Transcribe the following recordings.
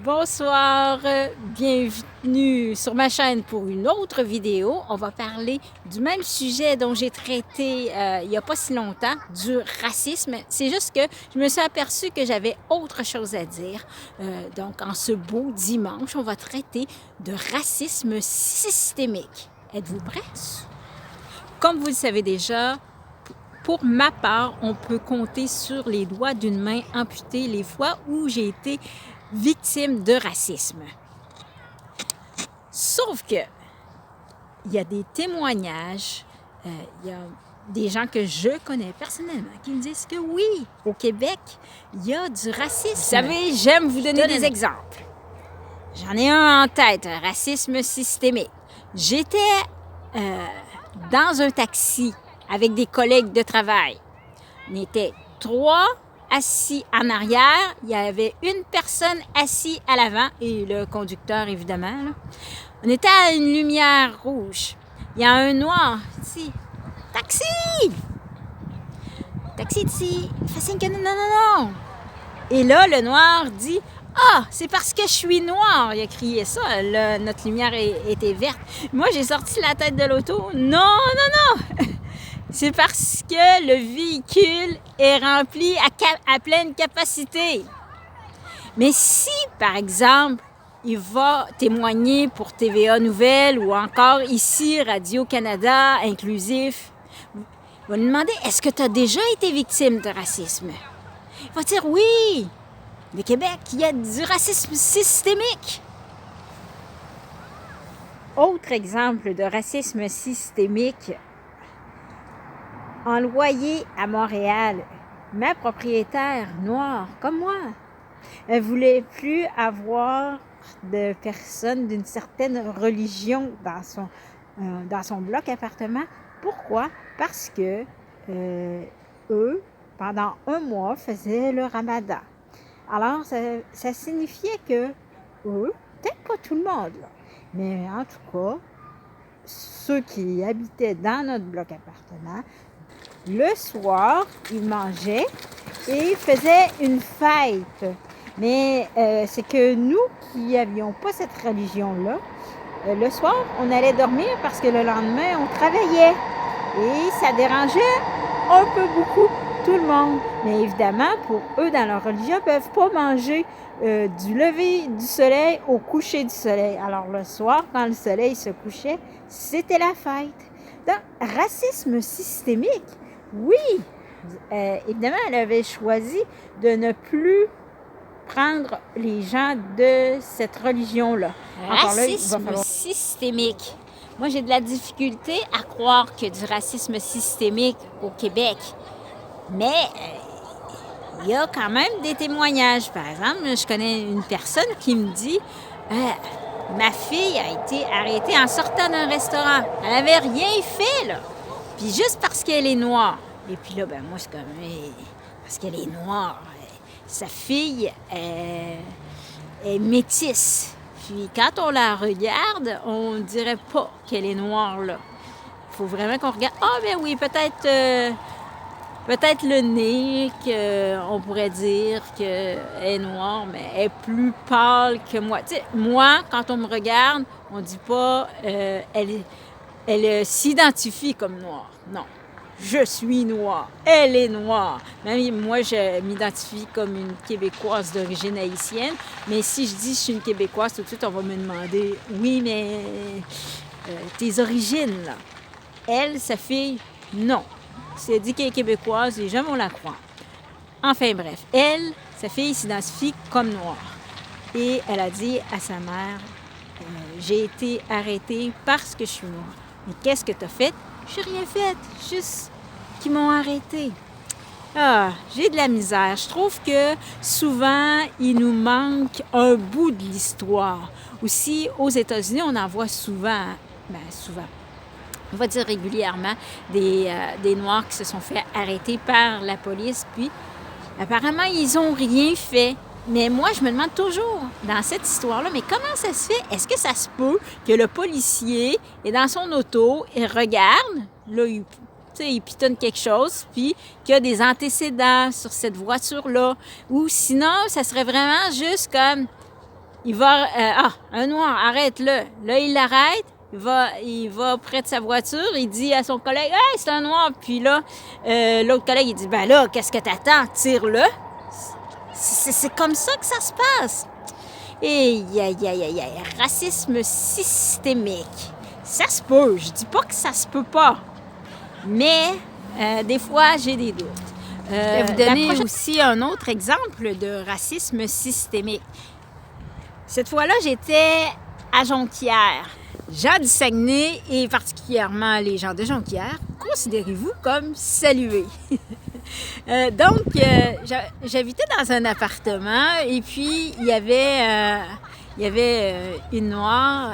Bonsoir, bienvenue sur ma chaîne pour une autre vidéo. On va parler du même sujet dont j'ai traité il n'y a pas si longtemps, du racisme. C'est juste que je me suis aperçue que j'avais autre chose à dire. Donc, en ce beau dimanche, on va traiter de racisme systémique. Êtes-vous prêts? Comme vous le savez déjà, pour ma part, on peut compter sur les doigts d'une main amputée les fois où j'ai été victime de racisme. Sauf que il y a des témoignages, il y a des gens que je connais personnellement qui me disent que oui, au Québec, il y a du racisme. Vous savez, j'aime vous donner des exemples. J'en ai un en tête, un racisme systémique. J'étais dans un taxi avec des collègues de travail. On était 3 assis en arrière, il y avait une personne assise à l'avant et le conducteur évidemment. Là. On était à une lumière rouge. Il y a un noir ici. Taxi! Taxi ici. Il fait signe que non, non, non, non. Et là, le noir dit ah, c'est parce que je suis noir. Il a crié ça. Là, notre lumière était verte. Moi, j'ai sorti la tête de l'auto. Non, non, non! C'est parce que le véhicule est rempli à pleine capacité. Mais si, par exemple, il va témoigner pour TVA Nouvelles ou encore ici, Radio-Canada, Inclusif, il va lui demander, est-ce que tu as déjà été victime de racisme? Il va dire, oui, au Québec, il y a du racisme systémique. Autre exemple de racisme systémique, en loyer à Montréal, ma propriétaire noire, comme moi, elle ne voulait plus avoir de personnes d'une certaine religion dans son bloc appartement. Pourquoi? Parce que eux, pendant un mois, faisaient le ramadan. Alors, ça signifiait que eux, peut-être pas tout le monde, là, mais en tout cas, ceux qui habitaient dans notre bloc appartement, le soir, ils mangeaient et faisaient une fête. Mais c'est que nous qui n'avions pas cette religion-là, le soir, on allait dormir parce que le lendemain, on travaillait. Et ça dérangeait un peu beaucoup tout le monde. Mais évidemment, pour eux, dans leur religion, ils ne peuvent pas manger du lever du soleil au coucher du soleil. Alors le soir, quand le soleil se couchait, c'était la fête. Donc, racisme systémique, oui, évidemment, elle avait choisi de ne plus prendre les gens de cette religion-là. Racisme systémique. Moi, j'ai de la difficulté à croire qu'il y a du racisme systémique au Québec. Mais il y a quand même des témoignages. Par exemple, je connais une personne qui me dit ma fille a été arrêtée en sortant d'un restaurant. Elle n'avait rien fait, là. Puis juste parce qu'elle est noire. Et puis là, ben moi, c'est comme... Parce qu'elle est noire. Sa fille est métisse. Puis quand on la regarde, on dirait pas qu'elle est noire, là. Il faut vraiment qu'on regarde. Ah, ben oui, peut-être le nez, on pourrait dire qu'elle est noire, mais elle est plus pâle que moi. Tu sais, moi, quand on me regarde, on dit pas elle s'identifie comme noire. Non. Je suis noire. Elle est noire. Même moi, je m'identifie comme une Québécoise d'origine haïtienne. Mais si je dis que je suis une Québécoise, tout de suite, on va me demander oui, mais tes origines, là. Elle, sa fille, non. Si elle dit qu'elle est québécoise, les gens vont la croire. Enfin bref, elle, sa fille, s'identifie comme noire. Et elle a dit à sa mère, j'ai été arrêtée parce que je suis noire. Mais qu'est-ce que tu as fait? J'ai rien fait, juste qu'ils m'ont arrêtée. Ah, j'ai de la misère. Je trouve que souvent, il nous manque un bout de l'histoire. Aussi, aux États-Unis, on en voit souvent, on va dire régulièrement, des Noirs qui se sont fait arrêter par la police. Puis, apparemment, ils n'ont rien fait. Mais moi, je me demande toujours, dans cette histoire-là, mais comment ça se fait? Est-ce que ça se peut que le policier est dans son auto et regarde, là, il pitonne quelque chose, puis qu'il y a des antécédents sur cette voiture-là? Ou sinon, ça serait vraiment juste comme il va... un noir, arrête-le. Là, il l'arrête. Il va près de sa voiture, il dit à son collègue « Hey, c'est un noir! » Puis là, l'autre collègue, il dit « Ben là, qu'est-ce que t'attends? Tire-le! » C'est comme ça que ça se passe. Et racisme systémique. Ça se peut, je dis pas que ça se peut pas. Mais des fois, j'ai des doutes. Je vais vous donner aussi un autre exemple de racisme systémique. Cette fois-là, j'étais à Jonquière. Gens du Saguenay, et particulièrement les gens de Jonquière, considérez-vous comme salués. Donc, j'habitais dans un appartement et puis il y avait une noire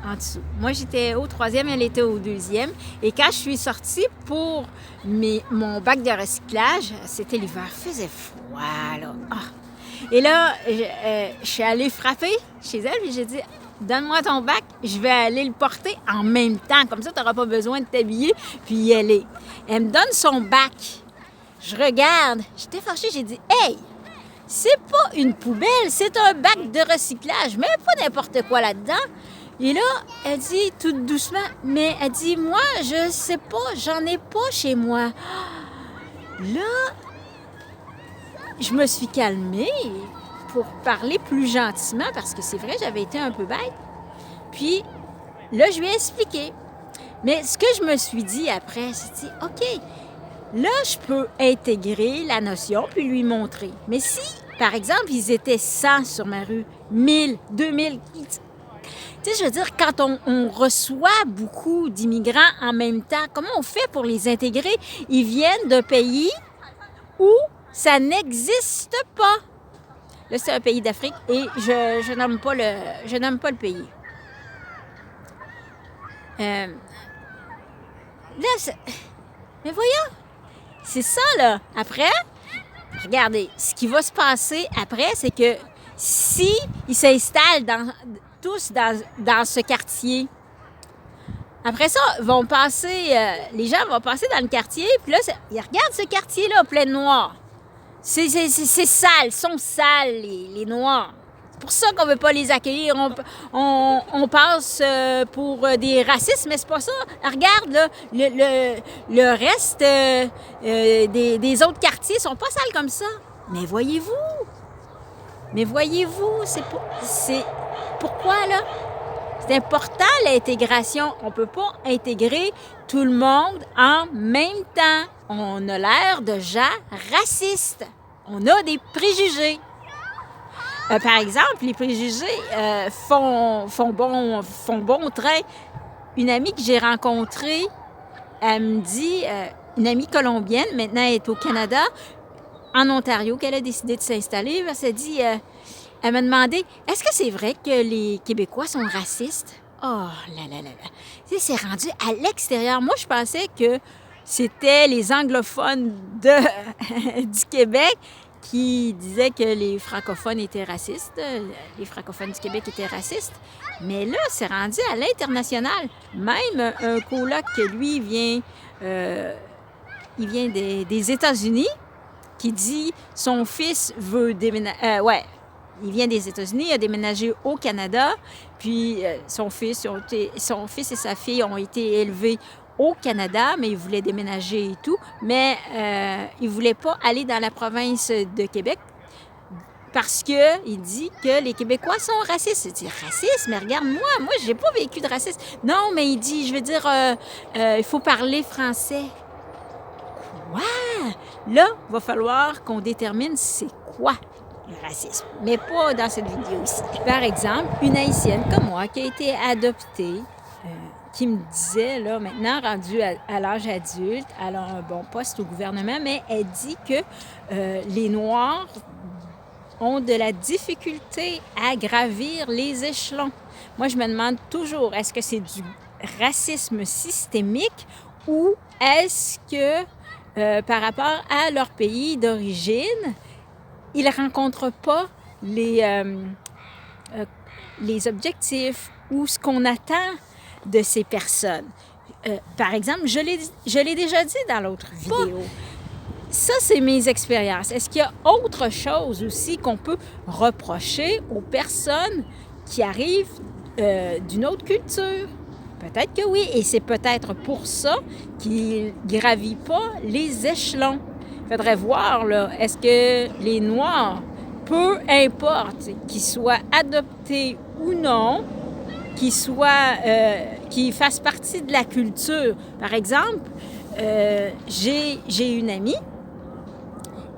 en dessous. Moi, j'étais au 3e, elle était au 2e. Et quand je suis sortie pour mon bac de recyclage, c'était l'hiver, il faisait froid, là. Et là, je suis allée frapper chez elle et j'ai dit « Donne-moi ton bac, je vais aller le porter en même temps. Comme ça, tu n'auras pas besoin de t'habiller puis y aller. » Elle me donne son bac. Je regarde. J'étais fâchée, j'ai dit « Hey, c'est pas une poubelle, c'est un bac de recyclage. Mets pas n'importe quoi là-dedans. » Et là, elle dit tout doucement, mais elle dit « Moi, je sais pas, j'en ai pas chez moi. » Là, je me suis calmée pour parler plus gentiment parce que c'est vrai, j'avais été un peu bête. Puis là, je lui ai expliqué. Mais ce que je me suis dit après, c'est dit, OK, là, je peux intégrer la notion puis lui montrer. Mais si, par exemple, ils étaient 100 sur ma rue, 1000, 2000, tu sais, je veux dire, quand on reçoit beaucoup d'immigrants en même temps, comment on fait pour les intégrer? Ils viennent d'un pays où ça n'existe pas. Là, c'est un pays d'Afrique et je nomme pas le pays. Là, mais voyons, c'est ça, là. Après, regardez, ce qui va se passer après, c'est que si ils s'installent tous dans ce quartier, après ça, les gens vont passer dans le quartier, puis là, ils regardent ce quartier-là, plein de noirs. C'est sale, ils sont sales, les Noirs. C'est pour ça qu'on ne veut pas les accueillir. On passe pour des racistes, mais c'est pas ça. Regarde, là, le reste des autres quartiers sont pas sales comme ça. Mais voyez-vous, c'est pourquoi, là? C'est important, l'intégration. On ne peut pas intégrer tout le monde en même temps. On a l'air de gens racistes. On a des préjugés. Par exemple, les préjugés font bon train. Une amie que j'ai rencontrée, elle me dit, une amie colombienne, maintenant elle est au Canada, en Ontario, qu'elle a décidé de s'installer. Elle dit, elle m'a demandé, est-ce que c'est vrai que les Québécois sont racistes? Oh là là là là. C'est rendu à l'extérieur. Moi, je pensais que c'était les anglophones du Québec qui disaient que les francophones étaient racistes. Les francophones du Québec étaient racistes. Mais là, c'est rendu à l'international. Même un coloc que lui, il vient des États-Unis, qui dit son fils veut déménager... il vient des États-Unis, il a déménagé au Canada, puis son fils et sa fille ont été élevés au Canada, mais il voulait déménager et tout, mais il ne voulait pas aller dans la province de Québec parce qu'il dit que les Québécois sont racistes. Il dit « Raciste? Mais regarde, moi, j'ai pas vécu de racisme. » Non, mais il dit, je veux dire, il faut parler français. Quoi? Là, il va falloir qu'on détermine c'est quoi le racisme, mais pas dans cette vidéo-ci. Par exemple, une Haïtienne comme moi qui a été adoptée, qui me disait, là, maintenant rendue à l'âge adulte, elle a un bon poste au gouvernement, mais elle dit que les Noirs ont de la difficulté à gravir les échelons. Moi, je me demande toujours, est-ce que c'est du racisme systémique ou est-ce que, par rapport à leur pays d'origine, ils ne rencontrent pas les objectifs ou ce qu'on attend de ces personnes. Par exemple, je l'ai déjà dit dans l'autre vidéo, ça, c'est mes expériences. Est-ce qu'il y a autre chose aussi qu'on peut reprocher aux personnes qui arrivent d'une autre culture? Peut-être que oui, et c'est peut-être pour ça qu'ils ne gravit pas les échelons. Il faudrait voir, là, est-ce que les Noirs, peu importe qu'ils soient adoptés ou non, qu'ils fassent partie de la culture. Par exemple, j'ai une amie,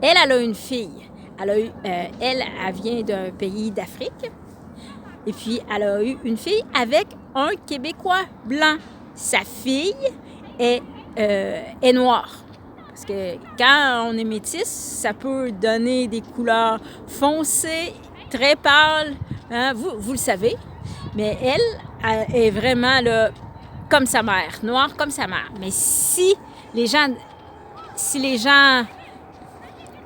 elle a une fille. Elle vient d'un pays d'Afrique. Et puis, elle a eu une fille avec un Québécois blanc. Sa fille est noire. Parce que quand on est métis, ça peut donner des couleurs foncées, très pâles. Hein? Vous le savez. Mais elle est vraiment là, comme sa mère, noire comme sa mère. Mais si les gens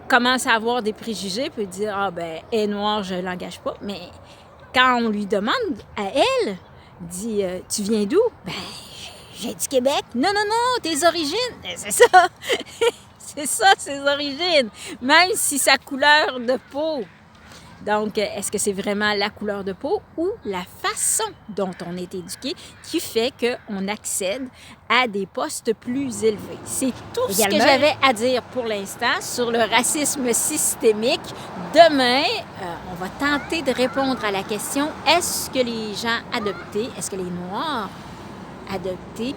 commencent à avoir des préjugés, peuvent dire « Ah ben, elle est noire, je ne l'engage pas. » Mais quand on lui demande à elle, dit « Tu viens d'où? » « Ben, j'ai du Québec. » « Non, non, non, tes origines. » C'est ça. C'est ça, ses origines. Même si sa couleur de peau. Donc, est-ce que c'est vraiment la couleur de peau ou la façon dont on est éduqué qui fait qu'on accède à des postes plus élevés? C'est tout ce que j'avais à dire pour l'instant sur le racisme systémique. Demain, on va tenter de répondre à la question, est-ce que les gens adoptés, est-ce que les Noirs adoptés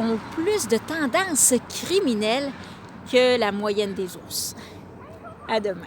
ont plus de tendances criminelles que la moyenne des ours? À demain.